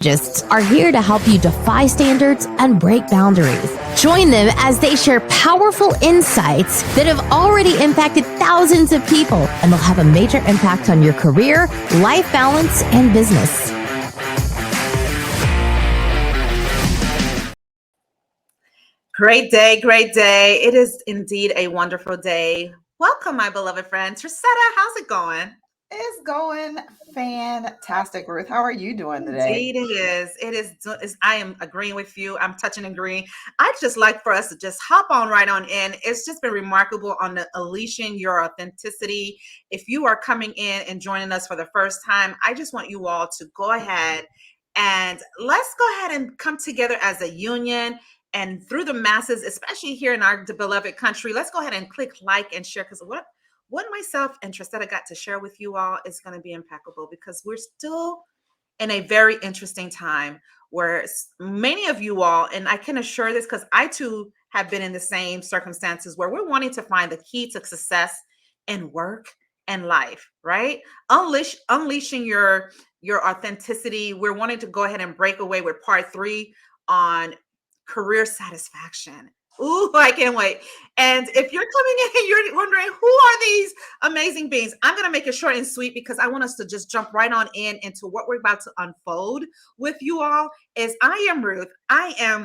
Psychologists are here to help you defy standards and break boundaries. Join them as they share powerful insights that have already impacted thousands of people and will have a major impact on your career, life balance, and business. Great day, great day. It is indeed a wonderful day. Welcome, my beloved friend. Trissetta, how's it going? It's going fantastic, Ruth. How are you doing today? Indeed, it is. I am agreeing with you. I'm touching and agreeing. I'd just like for us to just hop on right on in. It's just been remarkable on the unleashing your authenticity. If you are coming in and joining us for the first time, I just want you all to go ahead and let's go ahead and come together as a union and through the masses, especially here in our beloved country. Let's go ahead and click like and share, because what myself and Trissetta got to share with you all is going to be impeccable, because we're still in a very interesting time where many of you all, and I can assure this because I too have been in the same circumstances, where we're wanting to find the key to success in work and life, right? Unleashing your authenticity. We're wanting to go ahead and break away with part 3 on career satisfaction. Ooh, I can't wait. And if you're coming in and you're wondering, who are these amazing beings? I'm going to make it short and sweet, because I want us to just jump right on into what we're about to unfold with you all. Is I am Ruth. I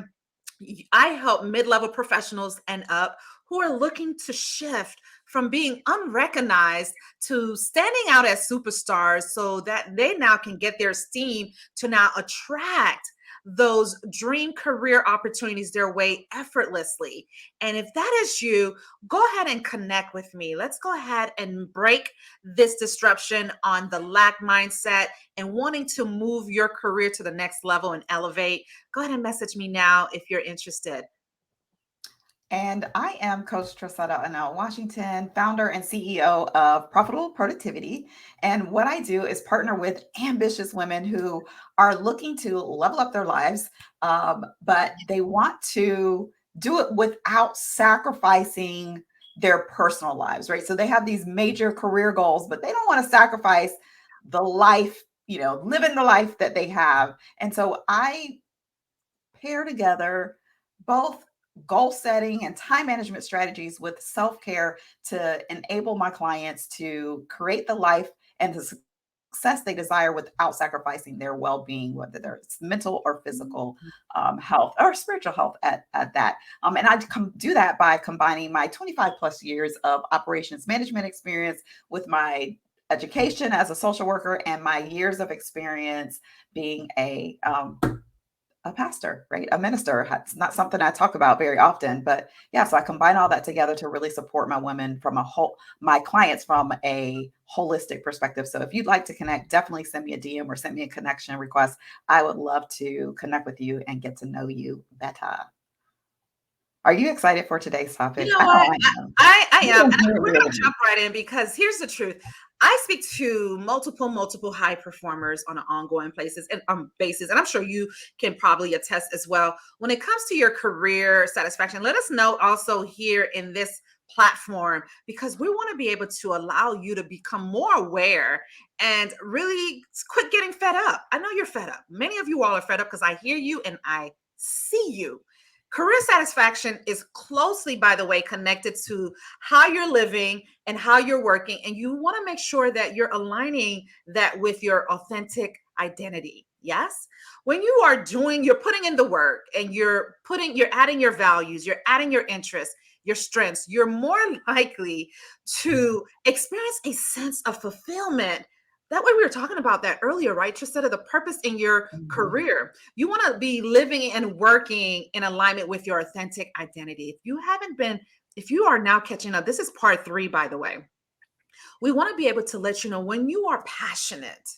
help mid-level professionals and up who are looking to shift from being unrecognized to standing out as superstars, so that they now can get their esteem to now attract those dream career opportunities their way effortlessly. And if that is you, go ahead and connect with me. Let's go ahead and break this disruption on the lack mindset and wanting to move your career to the next level and elevate. Go ahead and message me now if you're interested. And I am Coach Trissetta Annell Washington, founder and CEO of Profitable Productivity. And what I do is partner with ambitious women who are looking to level up their lives, but they want to do it without sacrificing their personal lives, right? So they have these major career goals, but they don't want to sacrifice the life, living the life that they have. And so I pair together both goal setting and time management strategies with self-care to enable my clients to create the life and the success they desire without sacrificing their well-being, whether it's mental or physical health or spiritual health at that. And I do that by combining my 25 plus years of operations management experience with my education as a social worker and my years of experience being a pastor, right? A minister. It's not something I talk about very often, but yeah, so I combine all that together to really support my women my clients from a holistic perspective. So if you'd like to connect, definitely send me a DM or send me a connection request. I would love to connect with you and get to know you better. Are you excited for today's topic? You know what? I am. And we're going to jump right in, because here's the truth. I speak to multiple high performers on an ongoing basis, and I'm sure you can probably attest as well. When it comes to your career satisfaction, let us know also here in this platform, because we want to be able to allow you to become more aware and really quit getting fed up. I know you're fed up. Many of you all are fed up, because I hear you and I see you. Career satisfaction is closely, by the way, connected to how you're living and how you're working. And you want to make sure that you're aligning that with your authentic identity. Yes. When you're putting in the work and you're adding your values, you're adding your interests, your strengths, you're more likely to experience a sense of fulfillment. That way, we were talking about that earlier, right? Trissetta, the purpose in your career. You want to be living and working in alignment with your authentic identity. If you are now catching up, this is part 3, by the way. We want to be able to let you know when you are passionate.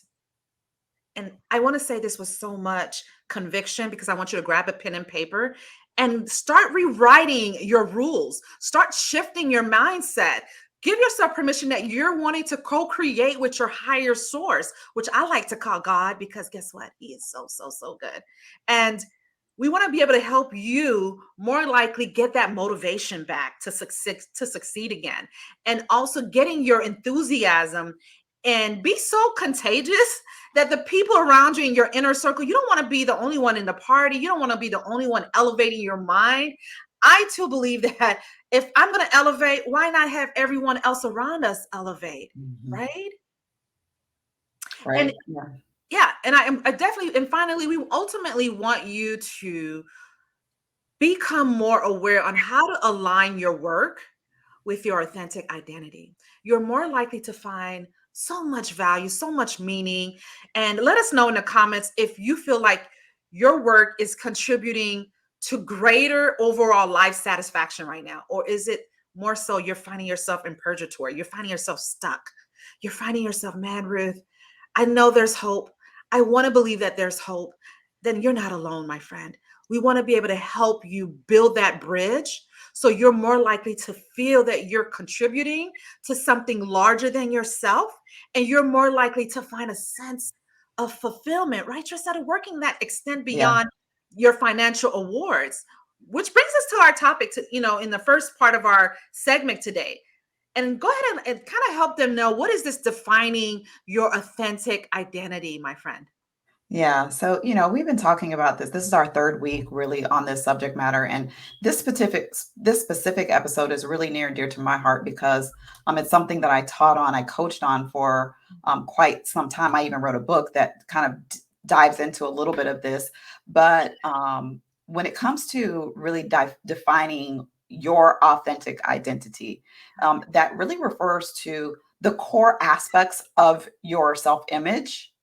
And I want to say this with so much conviction, because I want you to grab a pen and paper and start rewriting your rules. Start shifting your mindset. Give yourself permission that you're wanting to co-create with your higher source, which I like to call God, because guess what? He is so good. And we want to be able to help you more likely get that motivation back to succeed again. And also getting your enthusiasm and be so contagious that the people around you in your inner circle, you don't want to be the only one in the party. You don't want to be the only one elevating your mind. I too believe that if I'm going to elevate, why not have everyone else around us elevate? Mhm. Right. And Right. Yeah. yeah, and I definitely, and finally, we ultimately want you to become more aware on how to align your work with your authentic identity. You're more likely to find so much value, so much meaning. And let us know in the comments if you feel like your work is contributing to greater overall life satisfaction right now. Or is it more so you're finding yourself in purgatory? You're finding yourself stuck. You're finding yourself, man, Ruth, I know there's hope. I want to believe that there's hope. Then you're not alone, my friend. We want to be able to help you build that bridge so you're more likely to feel that you're contributing to something larger than yourself. And you're more likely to find a sense of fulfillment, right? You're sort of working that extend Yeah. beyond your financial awards, which brings us to our topic to, in the first part of our segment today. And go ahead and kind of help them know, what is this defining your authentic identity, my friend? Yeah. So, we've been talking about this. This is our third week really on this subject matter. And this specific episode is really near and dear to my heart because it's something that I taught on, I coached on for quite some time. I even wrote a book that kind of dives into a little bit of this. But when it comes to really defining your authentic identity, that really refers to the core aspects of your self-image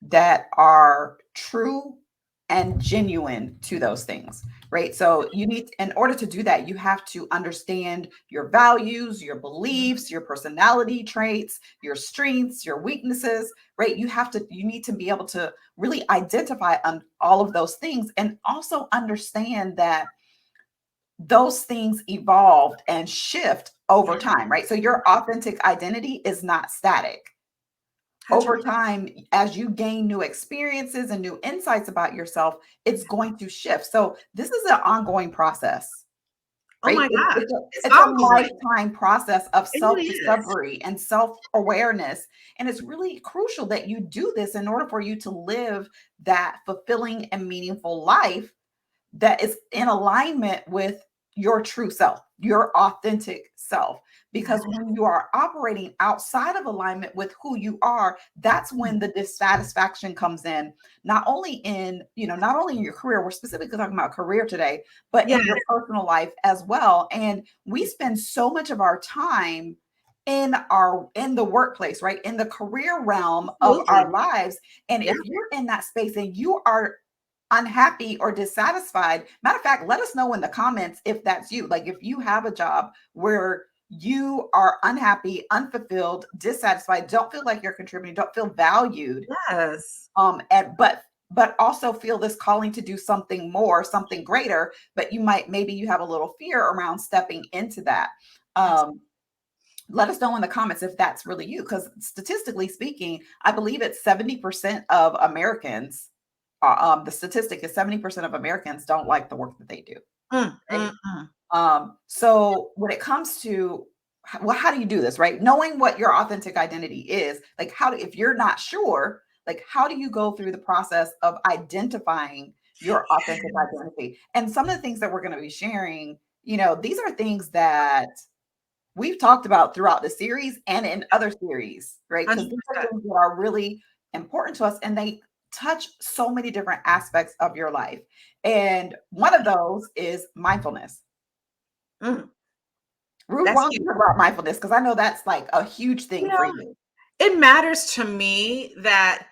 that are true and genuine to those things, right? So in order to do that, you have to understand your values, your beliefs, your personality traits, your strengths, your weaknesses, right? You need to be able to really identify on all of those things and also understand that those things evolved and shift over time, right? So your authentic identity is not static. Over 100%. time, as you gain new experiences and new insights about yourself, it's going to shift. So this is an ongoing process, Oh right? my gosh, it's It's a ongoing. lifetime process of It really is. self-discovery and self-awareness. And it's really crucial that you do this in order for you to live that fulfilling and meaningful life that is in alignment with your true self, your authentic self. Yeah. Because when you are operating outside of alignment with who you are, that's when the dissatisfaction comes in, not only in your career, we're specifically talking about career today, but Yeah, in your personal life as well. And we spend so much of our time in the workplace, right? In the career realm of absolutely. our lives. And Yeah. if you're in that space and you are unhappy or dissatisfied, matter of fact, let us know in the comments if that's you. Like if you have a job where you are unhappy, unfulfilled, dissatisfied, don't feel like you're contributing, don't feel valued, Yes. and but also feel this calling to do something more, something greater, but maybe you have a little fear around stepping into that. Um, let us know in the comments if that's really you, because statistically speaking, I believe it's 70% of Americans. The statistic is 70% of Americans don't like the work that they do. Mm, Right. mm, mm. So when it comes to how do you do this, right? Knowing what your authentic identity is, like if you're not sure, like how do you go through the process of identifying your authentic identity? And some of the things that we're going to be sharing, these are things that we've talked about throughout the series and in other series, right? Because these are 100%. things that are really important to us and they touch so many different aspects of your life. And one of those is mindfulness. Mm, Ruth, why that's don't huge. you talk about mindfulness? Because I know that's like a huge You thing for know, you. it matters to me that,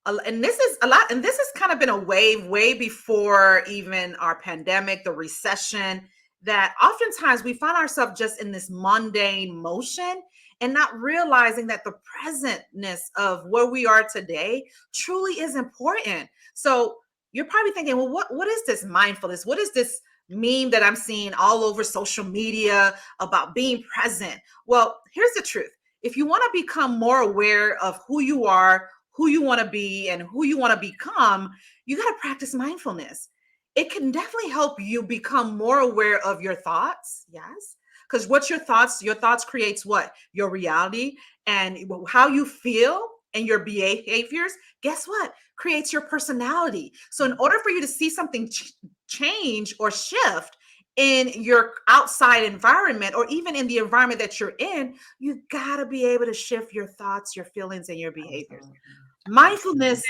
and this is a lot, and this has kind of been a wave way before even our pandemic, the recession, that oftentimes we find ourselves just in this mundane motion and not realizing that the presentness of where we are today truly is important. So you're probably thinking, well, what is this mindfulness? What is this meme that I'm seeing all over social media about being present? Well, here's the truth. If you want to become more aware of who you are, who you want to be, and who you want to become, you got to practice mindfulness. It can definitely help you become more aware of your thoughts. Yes. Because what's your thoughts creates what? Your reality, and how you feel and your behaviors, guess what? Creates your personality. So in order for you to see something change or shift in your outside environment, or even in the environment that you're in, you got to be able to shift your thoughts, your feelings, and your behaviors. Absolutely. Absolutely. Mindfulness,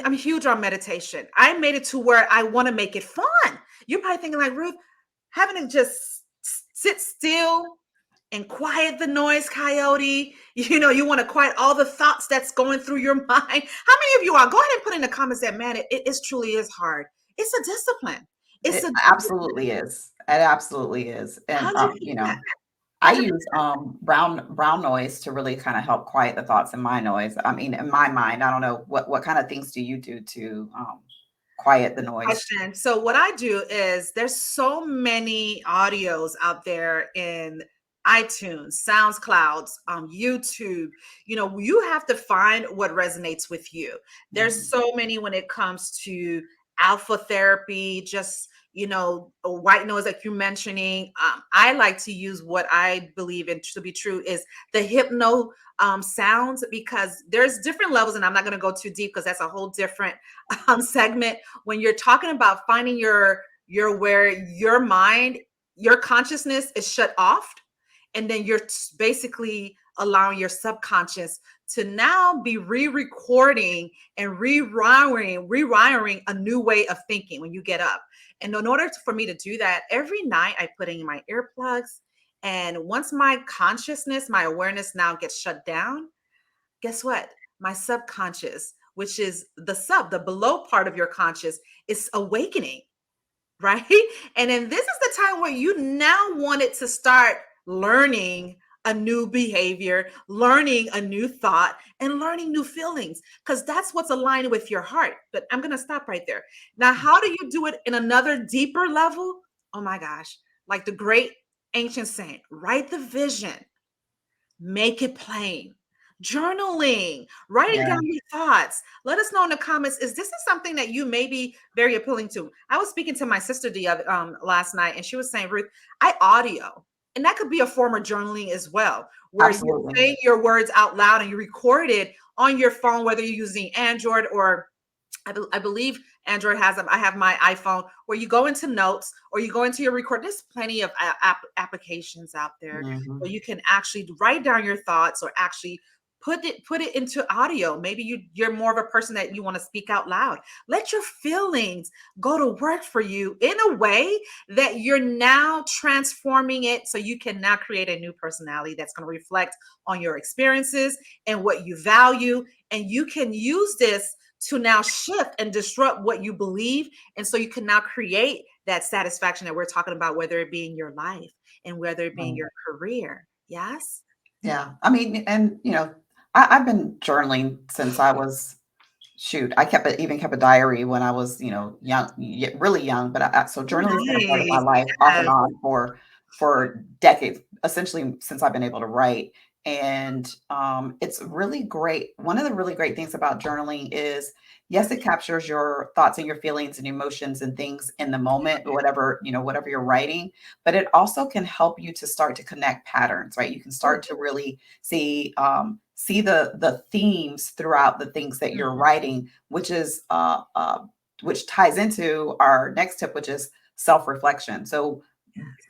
I'm huge on meditation. I made it to where I want to make it fun. You're probably thinking like, Ruth, having to just sit still and quiet the noise coyote. You want to quiet all the thoughts that's going through your mind. How many of you are? Go ahead and put in the comments that, man, it truly is hard. It's a discipline. It's It a absolutely is. It absolutely is. How And do you do that? I How'd you use brown noise to really kind of help quiet the thoughts in my noise. I mean, in my mind, I don't know what kind of things do you do to quiet the noise? question. So what I do is, there's so many audios out there in iTunes, SoundClouds, YouTube. You have to find what resonates with you. There's Mhm. so many when it comes to alpha therapy, just a white noise like you're mentioning. I like to use what I believe in to be true is the hypno sounds, because there's different levels, and I'm not going to go too deep because that's a whole different segment. When you're talking about finding where your mind, your consciousness is shut off, and then you're basically allowing your subconscious to now be re-recording and rewiring a new way of thinking when you get up. And in order for me to do that, every night I put in my earplugs. And once my consciousness, my awareness now gets shut down, guess what? My subconscious, which is the below part of your conscious, is awakening, right? And then this is the time where you now want it to start learning a new behavior, learning a new thought, and learning new feelings, because that's what's aligned with your heart. But I'm going to stop right there. Now, how do you do it in another deeper level? Oh my gosh. Like the great ancient saying, write the vision, make it plain. Journaling, writing Yeah. down your thoughts. Let us know in the comments. Is something that you may be very appealing to? I was speaking to my sister the other last night, and she was saying, Ruth, I audio, and that could be a form of journaling as well, where you're Absolutely. saying your words out loud and you record it on your phone, whether you're using Android or I believe Android has them. I have my iPhone, where you go into notes or you go into your record. There's plenty of applications out there Mhm. where you can actually write down your thoughts, or actually put it into audio. Maybe you're more of a person that you want to speak out loud. Let your feelings go to work for you in a way that you're now transforming it, so you can now create a new personality that's going to reflect on your experiences and what you value. And you can use this to now shift and disrupt what you believe. And so you can now create that satisfaction that we're talking about, whether it be in your life and whether it be in Right. your career. Yes. Yeah. I mean, and I've been journaling since I was shoot. Even kept a diary when I was, young, really young. But so Oh, journaling's been a part of my nice. life off and Yes. on for decades, essentially since I've been able to write. And it's really great. One of the really great things about journaling is, yes, it captures your thoughts and your feelings and emotions and things in the moment, whatever you're writing. But it also can help you to start to connect patterns, right? You can start to really see the themes throughout the things that you're writing, which ties into our next tip, which is self-reflection. So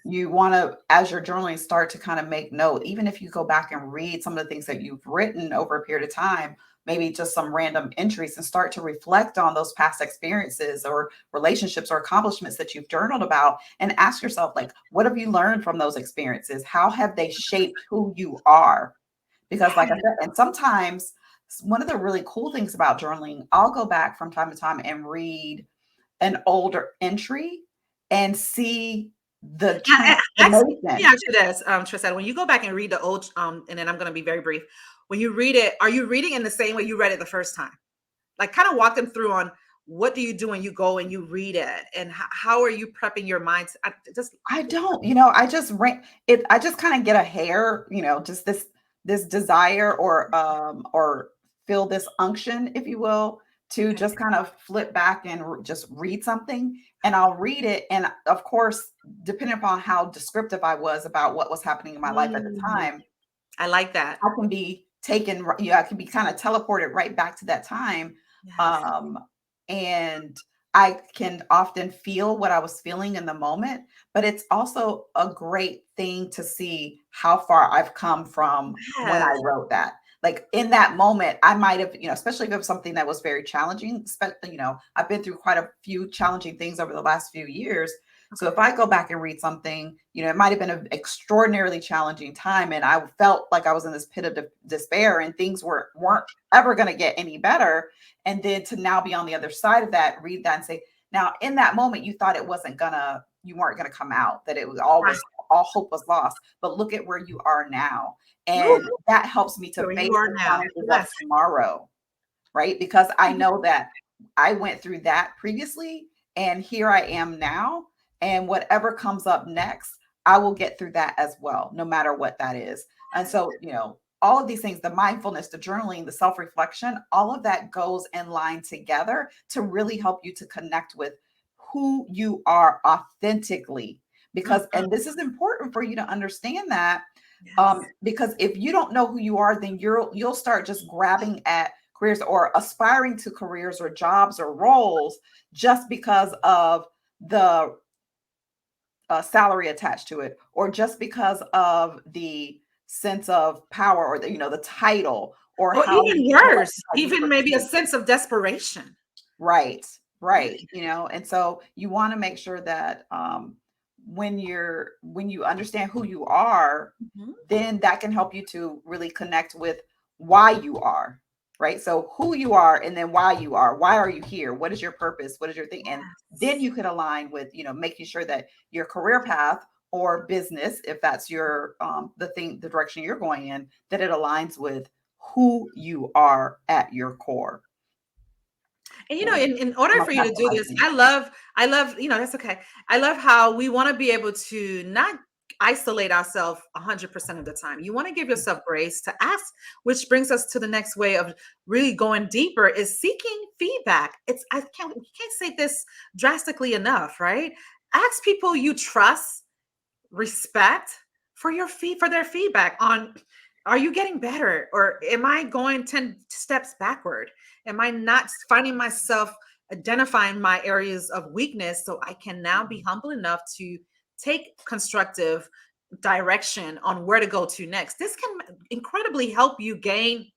you want to, as you're journaling, start to kind of make note, even if you go back and read some of the things that you've written over a period of time, maybe just some random entries, and start to reflect on those past experiences or relationships or accomplishments that you've journaled about, and ask yourself, like, what have you learned from those experiences? How have they shaped who you are? Because, like I said, and sometimes one of the really cool things about journaling, I'll go back from time to time and read an older entry and see the Let me transformation. ask you this, Trisette, when you go back and read the old, and then I'm going to be very brief. When you read it, are you reading in the same way you read it the first time? Like, kind of walk them through on what do you do when you go and you read it, and how are you prepping your mind? Just I don't, I just rank it. I just kind of get a hair, just this desire or feel this unction, if you will, to just kind of flip back and just read something, and I'll read it. And of course, depending upon how descriptive I was about what was happening in my life at the Mm, time, I like that. I can be taken, I can be kind of teleported right back to that time. Yes. Um, and I can often feel what I was feeling in the moment, but it's also a great thing to see how far I've come from when I Yes. wrote that. Like in that moment, I might have, especially if it was something that was very challenging, I've been through quite a few challenging things over the last few years. So if Okay. I go back and read something, it might have been an extraordinarily challenging time, and I felt like I was in this pit of despair, and things weren't ever going to get any better. And then to now be on the other side of that, read that and say, now in that moment you thought you weren't gonna come out, that it was Right. all hope was lost. But look at where you are now. And Woo. that helps me to Where face you are the now. challenges of Yes. tomorrow, right? Because I know that I went through that previously, and here I am now. And whatever comes up next, I will get through that as well, no matter what that is. And so, all of these things, the mindfulness, the journaling, the self reflection, all of that goes in line together to really help you to connect with who you are authentically. Because, Mhm. and this is important for you to understand that, Yes. because if you don't know who you are, then you'll start just grabbing at careers or aspiring to careers or jobs or roles just because of the salary attached to it, or just because of the sense of power, or the title, or Or how even what worse, you even maybe a perceive. sense of desperation. Right, Yeah. right. And so you want to make sure that when you understand who you are, Mhm. then that can help you to really connect with why you are, right? So who you are, and then why you are. Why are you here? What is your purpose? What is your thing? And then Yes. you could align with, making sure that your career path or business, if that's your the direction you're going in, that it aligns with who you are at your core. And So in order I'm for gonna you pass to the do mic this, to you. I love, that's okay. I love how we want to be able to not isolate ourselves 100% of the time. You want to give yourself grace to ask, which brings us to the next way of really going deeper is seeking feedback. We can't say this drastically enough, right? Ask people you trust, respect for their feedback on, are you getting better, or am I going 10 steps backward? Am I not finding myself identifying my areas of weakness, so I can now be humble enough to take constructive direction on where to go to next? This can incredibly help you gain,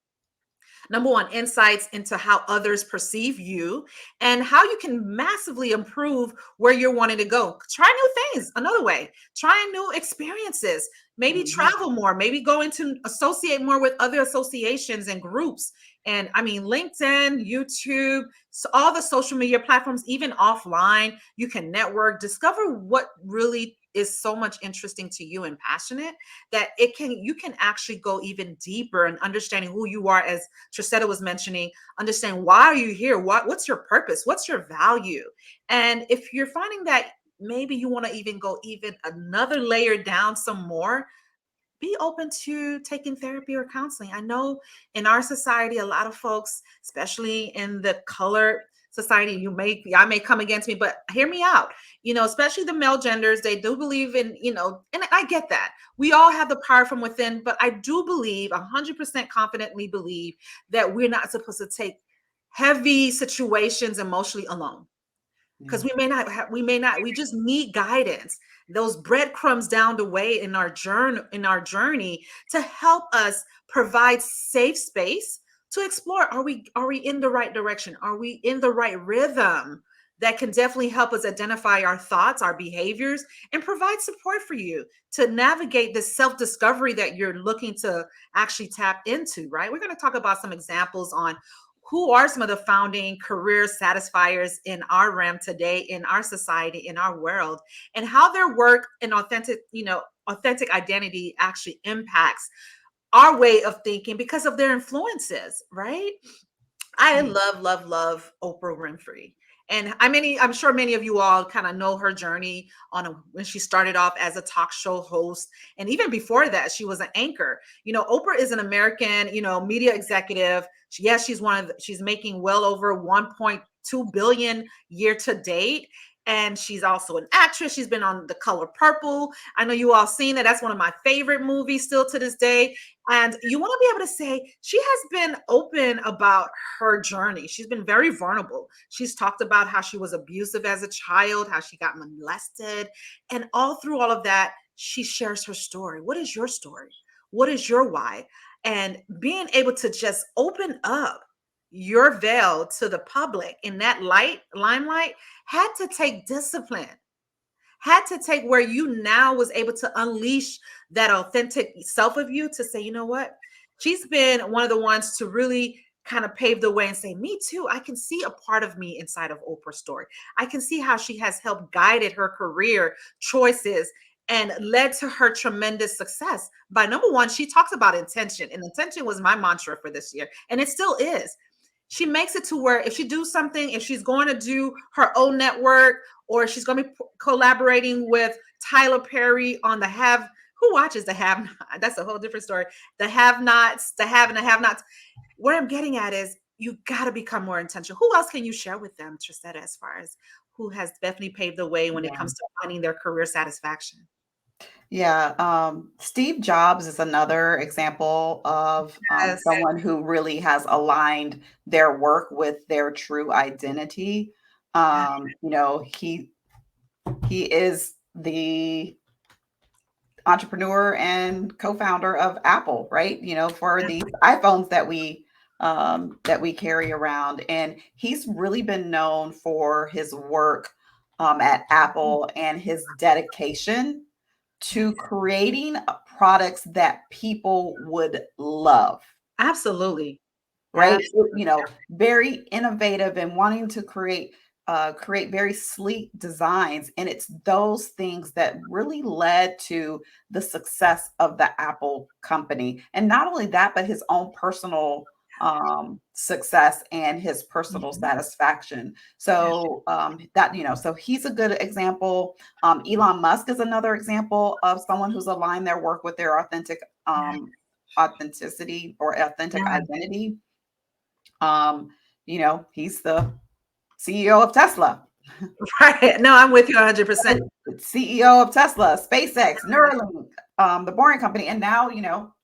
number one, insights into how others perceive you and how you can massively improve where you're wanting to go. Try new things. Another way, try new experiences, maybe Mhm. travel more, maybe go into associate more with other associations and groups. And I mean, LinkedIn, YouTube, so all the social media platforms, even offline, you can network, discover what really is so much interesting to you and passionate, that you can actually go even deeper in understanding who you are, as Trisetta was mentioning. Understand, why are you here? What's your purpose? What's your value? And if you're finding that maybe you want to even go even another layer down some more, be open to taking therapy or counseling. I know in our society, a lot of folks, especially in the color society, I may come against me, but hear me out. Especially the male genders, they do believe in, and I get that. We all have the power from within, but I do believe, 100% confidently believe, that we're not supposed to take heavy situations emotionally alone, because Yeah. we just need guidance, those breadcrumbs down the way in our journey to help us provide safe space to explore. Are we in the right direction? Are we in the right rhythm? That can definitely help us identify our thoughts, our behaviors, and provide support for you to navigate the self-discovery that you're looking to actually tap into, right? We're going to talk about some examples on who are some of the founding career satisfiers in our realm today, in our society, in our world, and how their work and authentic identity actually impacts our way of thinking because of their influences, right? I Yeah. love, love, love Oprah Winfrey. And I'm sure many of you all kind of know her journey when she started off as a talk show host. And even before that, she was an anchor. Oprah is an American, media executive. Yes, she's making well over 1.2 billion year to date. And she's also an actress. She's been on The Color Purple. I know you all seen that. That's one of my favorite movies still to this day. And you want to be able to say she has been open about her journey. She's been very vulnerable. She's talked about how she was abusive as a child, how she got molested. And all through all of that, she shares her story. What is your story? What is your why? And being able to just open up your veil to the public in that limelight had to take discipline, had to take where you now was able to unleash that authentic self of you to say, you know what? She's been one of the ones to really kind of pave the way and say, me too. I can see a part of me inside of Oprah's story. I can see how she has helped guided her career choices and led to her tremendous success. By number one, she talks about intention, and intention was my mantra for this year, and it still is. She makes it to where if she do something, if she's going to do her own network, or she's going to be collaborating with Tyler Perry on who watches the Have Not? That's a whole different story. The Have Nots, the Have and the Have Nots. What I'm getting at is you got to become more intentional. Who else can you share with them, Trissetta, as far as who has definitely paved the way when it comes to finding their career satisfaction? Yeah, Steve Jobs is another example of Yes. someone who really has aligned their work with their true identity. He is the entrepreneur and co-founder of Apple, right? For these iPhones that we carry around, and he's really been known for his work at Apple and his dedication to creating products that people would love. Absolutely. Right. Absolutely. Very innovative and wanting to create very sleek designs. And it's those things that really led to the success of the Apple company. And not only that, but his own personal success and his personal satisfaction. So so he's a good example. Elon Musk is another example of someone who's aligned their work with their authenticity or authentic identity. He's the CEO of Tesla. Right. No, I'm with you 100%. CEO of Tesla, SpaceX, Neuralink, the Boring Company, and now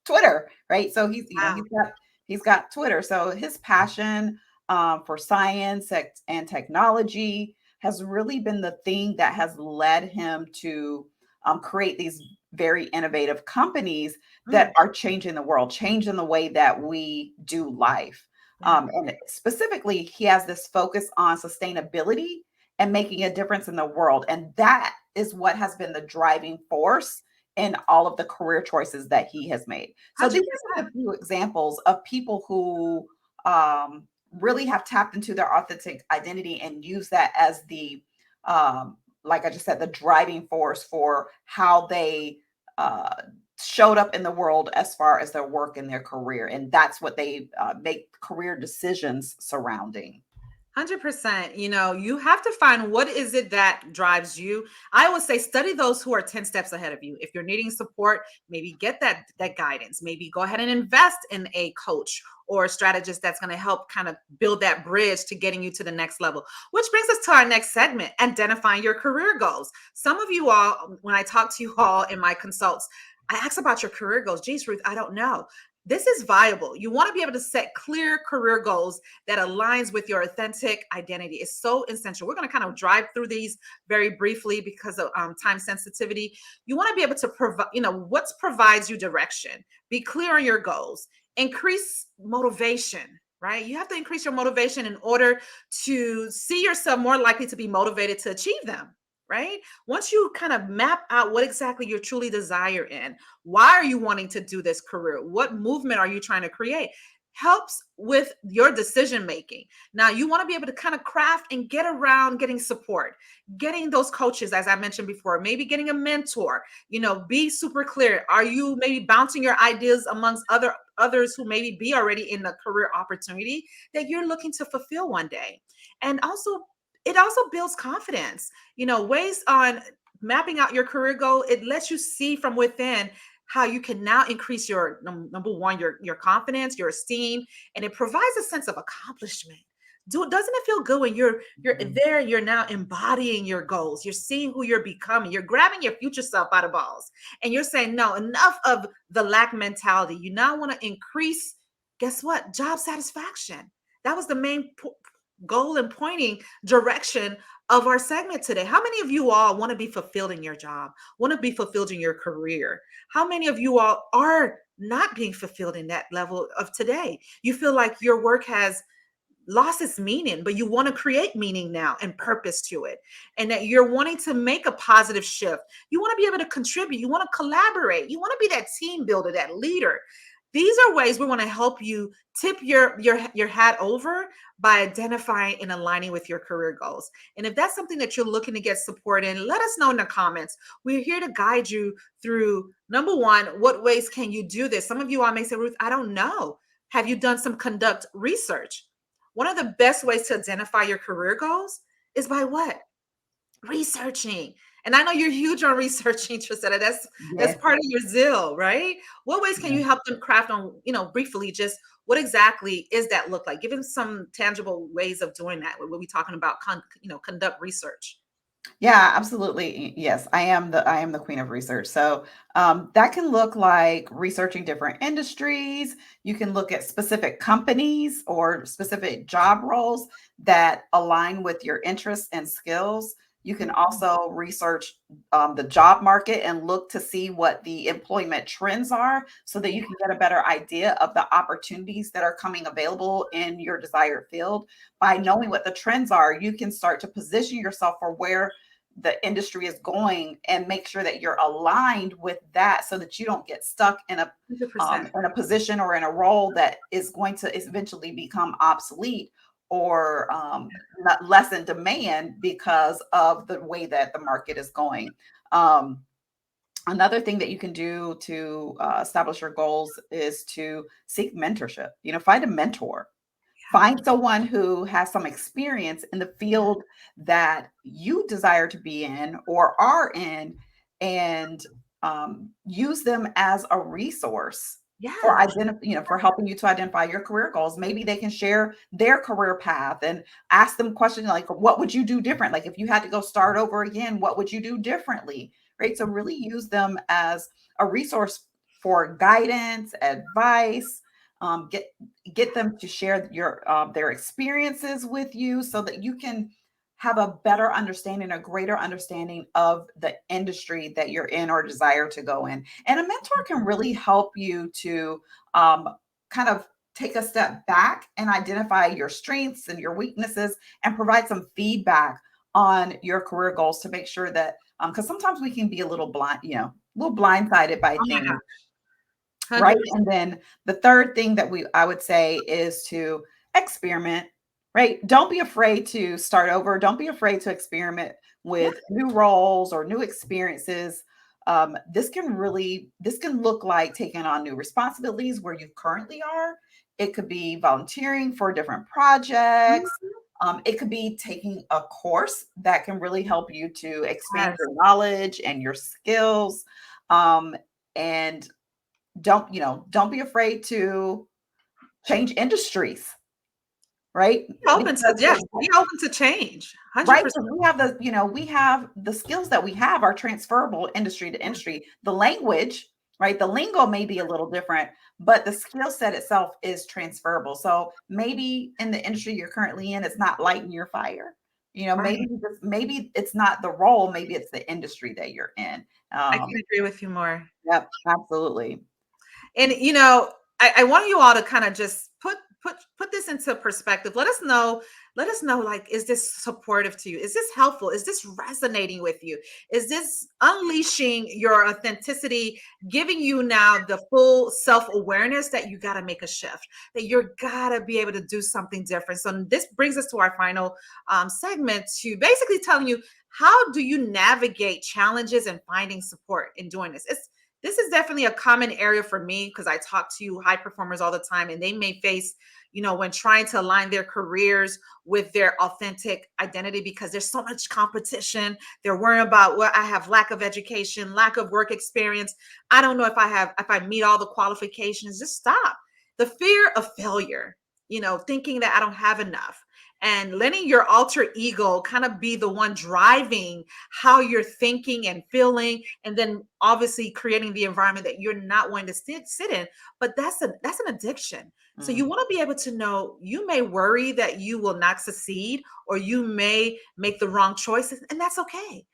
Twitter. Right. So he's got Twitter. So his passion for science and technology has really been the thing that has led him to create these very innovative companies that are changing the world, changing the way that we do life. And specifically, he has this focus on sustainability and making a difference in the world. And that is what has been the driving force in all of the career choices that he has made. So these are a few examples of people who really have tapped into their authentic identity and use that as the, like I just said, the driving force for how they showed up in the world as far as their work and their career. And that's what they make career decisions surrounding. 100%. You have to find what is it that drives you. I always say study those who are 10 steps ahead of you. If you're needing support, maybe get that guidance. Maybe go ahead and invest in a coach or a strategist that's going to help kind of build that bridge to getting you to the next level. Which brings us to our next segment, identifying your career goals. Some of you all, when I talk to you all in my consults, I ask about your career goals. Geez, Ruth, I don't know. This is viable. You want to be able to set clear career goals that aligns with your authentic identity. It's so essential. We're going to kind of drive through these very briefly because of time sensitivity. You want to be able to provide, what provides you direction. Be clear on your goals. Increase motivation, right? You have to increase your motivation in order to see yourself more likely to be motivated to achieve them. Right? Once you kind of map out what exactly you truly desire in, why are you wanting to do this career? What movement are you trying to create? Helps with your decision making. Now, you want to be able to kind of craft and get around getting support, getting those coaches, as I mentioned before, maybe getting a mentor, be super clear. Are you maybe bouncing your ideas amongst others who maybe be already in the career opportunity that you're looking to fulfill one day? And also it also builds confidence. Ways on mapping out your career goal, it lets you see from within how you can now increase your number one, your confidence, your esteem, and it provides a sense of accomplishment. Doesn't it feel good when you're Mhm. there, you're now embodying your goals, you're seeing who you're becoming, you're grabbing your future self by the balls, and you're saying, no, enough of the lack mentality. You now want to increase, guess what? Job satisfaction. That was the main goal and pointing direction of our segment today. How many of you all want to be fulfilled in your job, want to be fulfilled in your career? How many of you all are not being fulfilled in that level of today? You feel like your work has lost its meaning, but you want to create meaning now and purpose to it, and that you're wanting to make a positive shift. You want to be able to contribute, you want to collaborate, you want to be that team builder, that leader. These are ways we want to help you tip your hat over by identifying and aligning with your career goals. And if that's something that you're looking to get support in, let us know in the comments. We're here to guide you through, number one, what ways can you do this? Some of you all may say, Ruth, I don't know. Have you done some conduct research? One of the best ways to identify your career goals is by what? Researching. And I know you're huge on researching, Trisetta. That's Yes. part of your zeal, right? What ways can Yeah. you help them craft on, briefly, just what exactly is that look like? Give them some tangible ways of doing that. We'll be talking about conduct research. Yeah, absolutely. Yes, I am the queen of research. So that can look like researching different industries. You can look at specific companies or specific job roles that align with your interests and skills. You can Mhm. also research the job market and look to see what the employment trends are so that you can get a better idea of the opportunities that are coming available in your desired field. By knowing what the trends are, you can start to position yourself for where the industry is going and make sure that you're aligned with that so that you don't get stuck 100%. in a position or in a role that is going to eventually become obsolete or not less in demand because of the way that the market is going. Um, Another thing that you can do to establish your goals is to seek mentorship. Find a mentor. Find someone who has some experience in the Yeah. field that you desire to be in or are in, and use them as a resource for Yeah. for helping you to identify your career goals. Maybe they can share their career path and ask them questions like, "What would you do different? Like if you had to go start over again, what would you do differently?" Right. So really use them as a resource for guidance, advice. Get them to share their experiences with you so that you can have a better understanding, a greater understanding of the industry that you're in or desire to go in. And a mentor can really help you to kind of take a step back and identify your strengths and your weaknesses and provide some feedback on your career goals to make sure that because sometimes we can be a little blind, a little blindsided by Oh my things, God. right? 100%. And then the third thing that I would say is to experiment, right? Don't be afraid to start over. Don't be afraid to experiment Yeah. with new roles or new experiences. This can look like taking on new responsibilities where you currently are. It could be volunteering for different projects. Mhm. It could be taking a course that can really help you to expand Yes. your knowledge and your skills. And don't be afraid to change industries, right? Be open to, Because yes, be open to change. right, 100%. because we have the skills that we have are transferable industry to industry. The language, right? The lingo may be a little different, but the skill set itself is transferable. So maybe in the industry you're currently in, it's not lighting your fire. Right. Maybe it's not the role, maybe it's the industry that you're in. I can agree with you more. Yep, absolutely. And I want you all to kind of just put this into perspective. Let us know, like, is this supportive to you? Is this helpful? Is this resonating with you? Is this unleashing your authenticity, giving you now the full self-awareness that you got to make a shift, that you're gotta be able to do something different? So this brings us to our final segment, to basically telling you, how do you navigate challenges and finding support in doing this? This is definitely a common area for me because I talk to high performers all the time, and they may face, when trying to align their careers with their authentic identity because there's so much competition. They're worrying about what I have lack of education, lack of work experience. I don't know if I meet all the qualifications. Just stop. The fear of failure, thinking that I don't have enough and letting your alter ego kind of be the one driving how you're thinking and feeling, and then obviously creating the environment that you're not wanting to sit in. But that's an addiction. So you Mm. want to be able to know you may worry that you will not succeed or you may make the wrong choices, and that's okay.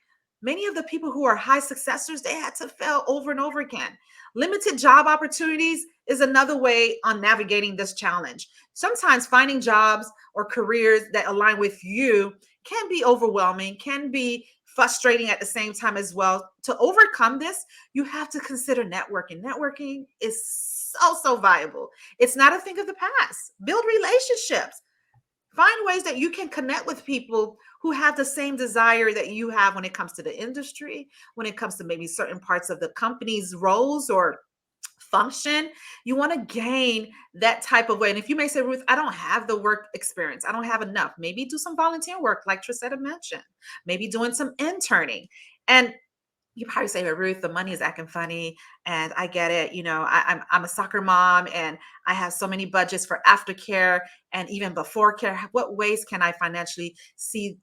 Many of the people who are high successors, they had to fail over and over again. Limited job opportunities is another way on navigating this challenge. Sometimes finding jobs or careers that align with you can be overwhelming, can be frustrating at the same time as well. To overcome this, you have to consider networking. Networking is so viable. It's not a thing of the past. Build relationships. Find ways that you can connect with people who have the same desire that you have when it comes to the industry, when it comes to maybe certain parts of the company's roles or function. You want to gain that type of way. And if you may say, Ruth, I don't have the work experience, I don't have enough, maybe do some volunteer work, like Trisetta mentioned, maybe doing some interning. And you probably say, well, Ruth, the money is acting funny. And I get it. I'm a soccer mom and I have so many budgets for aftercare and even before care. What ways can I financially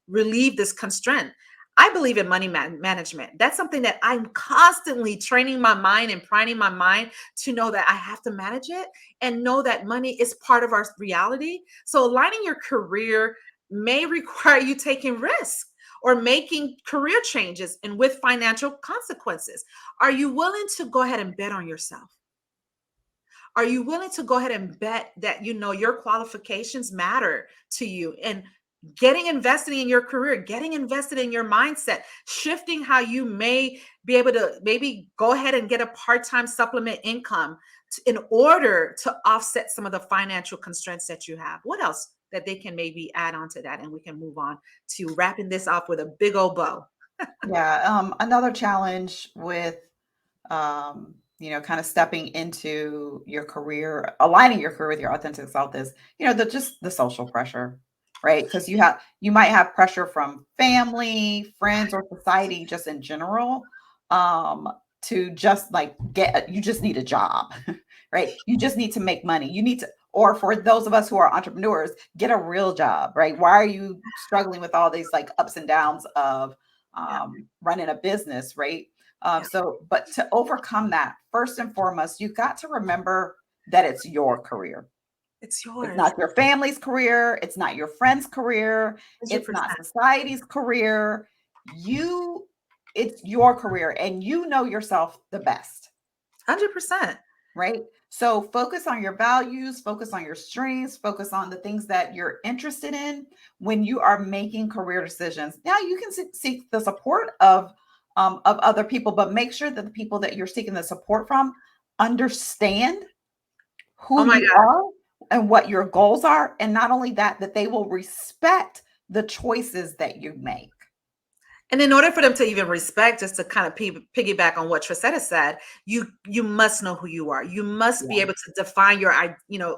relieve this constraint? I believe in money management. That's something that I'm constantly training my mind and priming my mind to know that I have to manage it and know that money is part of our reality. So aligning your career may require you taking risks or making career changes and with financial consequences. Are you willing to go ahead and bet on yourself? Are you willing to go ahead and bet that your qualifications matter to you, and getting invested in your career, getting invested in your mindset, shifting how you may be able to maybe go ahead and get a part-time supplement income in order to offset some of the financial constraints that you have? What else that they can maybe add on to that? And we can move on to wrapping this off with a big old bow. Yeah. Another challenge with, kind of stepping into your career, aligning your career with your authentic self is, just the social pressure, right? Because you might have pressure from family, friends, or society just in general, to just like you just need a job, right? You just need to make money. You need to, or for those of us who are entrepreneurs, get a real job, right? Why are you struggling with all these like ups and downs of Yeah. running a business, right? Yeah. But to overcome that, first and foremost, you've got to remember that it's your career. It's It's yours. not your family's career. It's not your friend's career. It's not 100%. society's career. It's your career, and you know yourself the best, 100%. right? So focus on your values, focus on your strengths, focus on the things that you're interested in when you are making career decisions. Now you can seek the support of other people, but make sure that the people that you're seeking the support from understand Oh who my you God. are and what your goals are, and not only that, that they will respect the choices that you make. And in order for them to even respect, just to kind of piggyback on what Trisetta said, you must know who you are. You must be Yeah. able to define your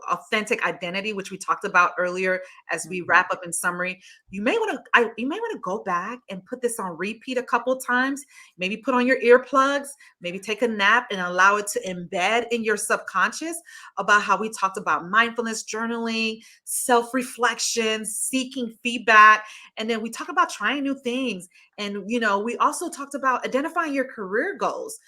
authentic identity, which we talked about earlier. As we Mhm. wrap up in summary, you may want to go back and put this on repeat a couple times. Maybe put on your earplugs. Maybe take a nap and allow it to embed in your subconscious about how we talked about mindfulness, journaling, self reflection, seeking feedback, and then we talk about trying new things. And, we also talked about identifying your career goals,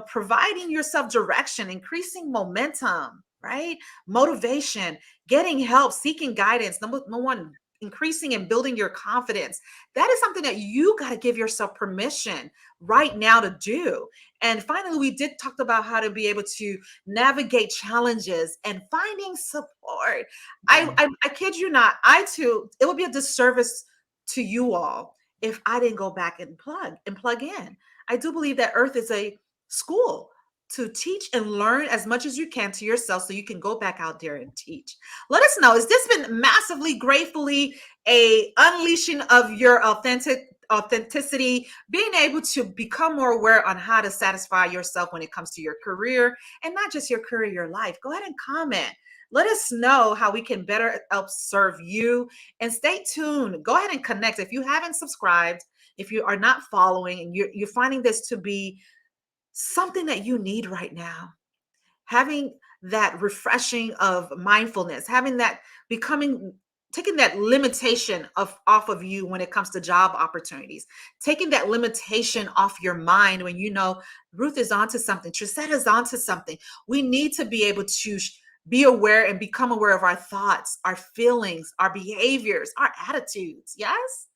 providing yourself direction, increasing momentum, right? Motivation, getting help, seeking guidance. Number one, increasing and building your confidence. That is something that you got to give yourself permission right now to do. And finally, we did talk about how to be able to navigate challenges and finding support. Yeah. I kid you not, I too, it would be a disservice to you all if I didn't go back and plug in. I do believe that Earth is a school to teach and learn as much as you can to yourself so you can go back out there and teach. Let us know, has this been massively, gratefully a unleashing of your authentic authenticity, being able to become more aware on how to satisfy yourself when it comes to your career, and not just your career, your life. Go ahead and comment. Let us know how we can better help serve you, and stay tuned. Go ahead and connect. If you haven't subscribed, if you are not following and you're finding this to be something that you need right now, having that refreshing of mindfulness, having that taking that limitation off of you when it comes to job opportunities, taking that limitation off your mind when you know Ruth is onto something, Trissetta is onto something. We need to be able to be aware and become aware of our thoughts, our feelings, our behaviors, our attitudes. Yes?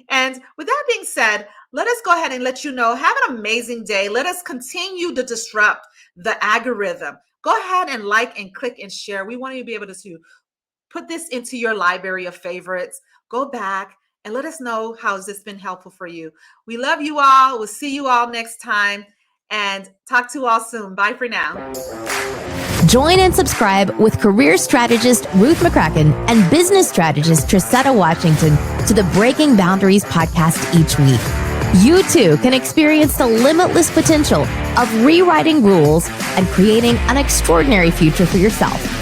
And with that being said, let us go ahead and let you know, have an amazing day. Let us continue to disrupt the algorithm. Go ahead and like and click and share. We want you to be able to put this into your library of favorites. Go back and let us know how has this been helpful for you. We love you all. We'll see you all next time, and talk to you all soon. Bye for now. Join and subscribe with career strategist Ruth McCracken and business strategist Trissetta Washington to the Breaking Boundaries podcast each week. You too can experience the limitless potential of rewriting rules and creating an extraordinary future for yourself.